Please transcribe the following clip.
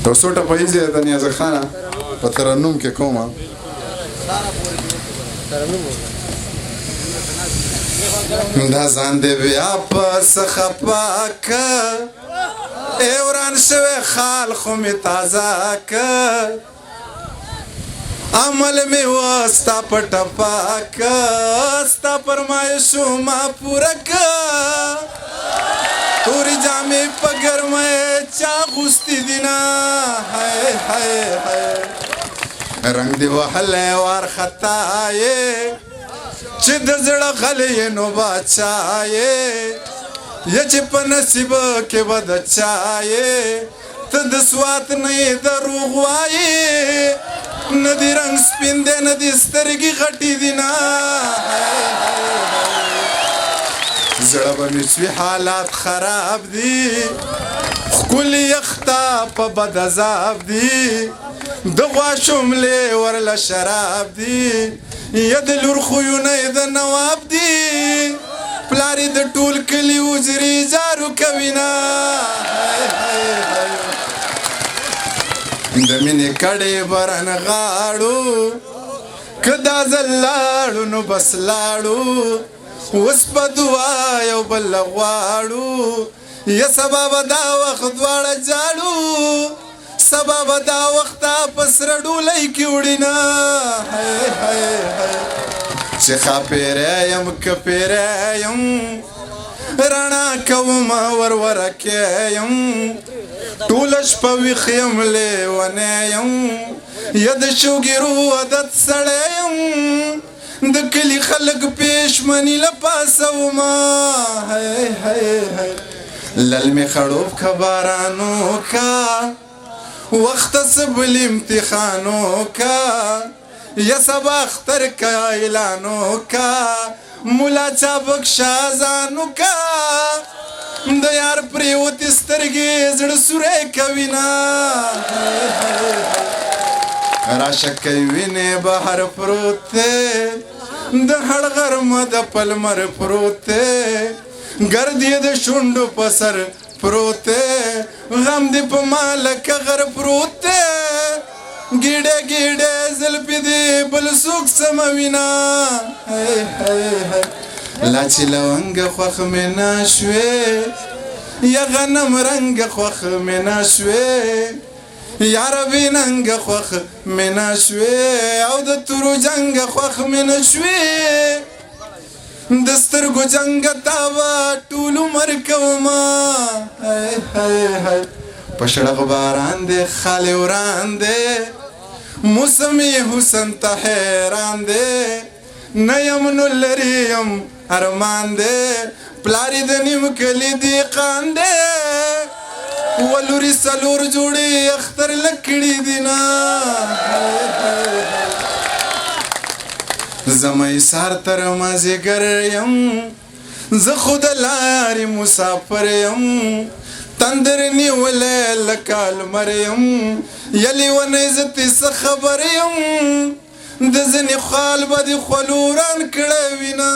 یو څو ټپهیزې د نیازه خانه په ترنم کې کومه دا ځان دې بیا په څخه پاکه ای وران شوی خال خو مې تازه که عمل مې و ستا په ټپه که ستا فرمایشونه پوره که تورې جامې په ګرمۍ چا اغوستې دي نه هی هی هی رنګ دې وهلی وارخطا یې چې د زړه غلی یې نو باچا یې یا چې په نصیب کې به د چا یې ته د سوات نه یې دروغ وایې نه دې رنګ سپین دی نه دې سترګې غټې دي نه زړه به مې سوي حالات خراب دي ښکلي یخته په بد عذاب دي د غوا شملې ورله شراب دي یا د لور خویونه یې د نواب دي پلار یې د ټول کلي وزري جارو کوي نه د مینې کډې برن غاړو که دا ځل لاړو نو بس لاړو اوس په دعا یو بل غواړو یا سبا به دا وخت دواړه جاړو سبا به دا وخته په سره ډولۍ کې وړي نه چې ښاپیری یم که پیری یم رڼا کومه ورورکې یم ټوله شپه ویښ یم لیونی یم یا د شوګیرو عادت سړی یم د کلي خلک پېشمني له پاسه ومه لل مې خړوب که بارانو کا وخته څه بل امتحانو کا یا سبا اختر کا اعلانو کا ملا چابک شازانو کا د یار پریوتې سترګې زړه سوری کوي نه راشه کوي وینې بهر پروت دی د هړ غرمه د پلمر پروت دی ګرد یې د شونډو په سر پروت دی غم دې په ما لکه غر پروت دی ګیډه ګیډه زلفې دې بل څوک سموي نه لا چې لونګه خوښ مې نه شوې یا غنم رنګه خوښ مې نه شوې یا ربي ننګه خوښ مې نه شوې او د تورو جنګه خوښ مې نه شوې د سترګو جنګه تا به ټول عمر کومه په شړق باران دی خالې وران دی موسم یې حسن ته حیران دی نه یم نو لرې یم ارمان دی پلار یې د نیم کلي دهقان دی ولوري څلور جوړې اختر لکړي دي نه زمۍ سار تر مازدیګر یم زه خو د لارې مسافر یم تندر نیولی لکه لمر یم یلی ونې زه ترې څه خبر یم د ځینې خال به دې خولو وران کړی وي نه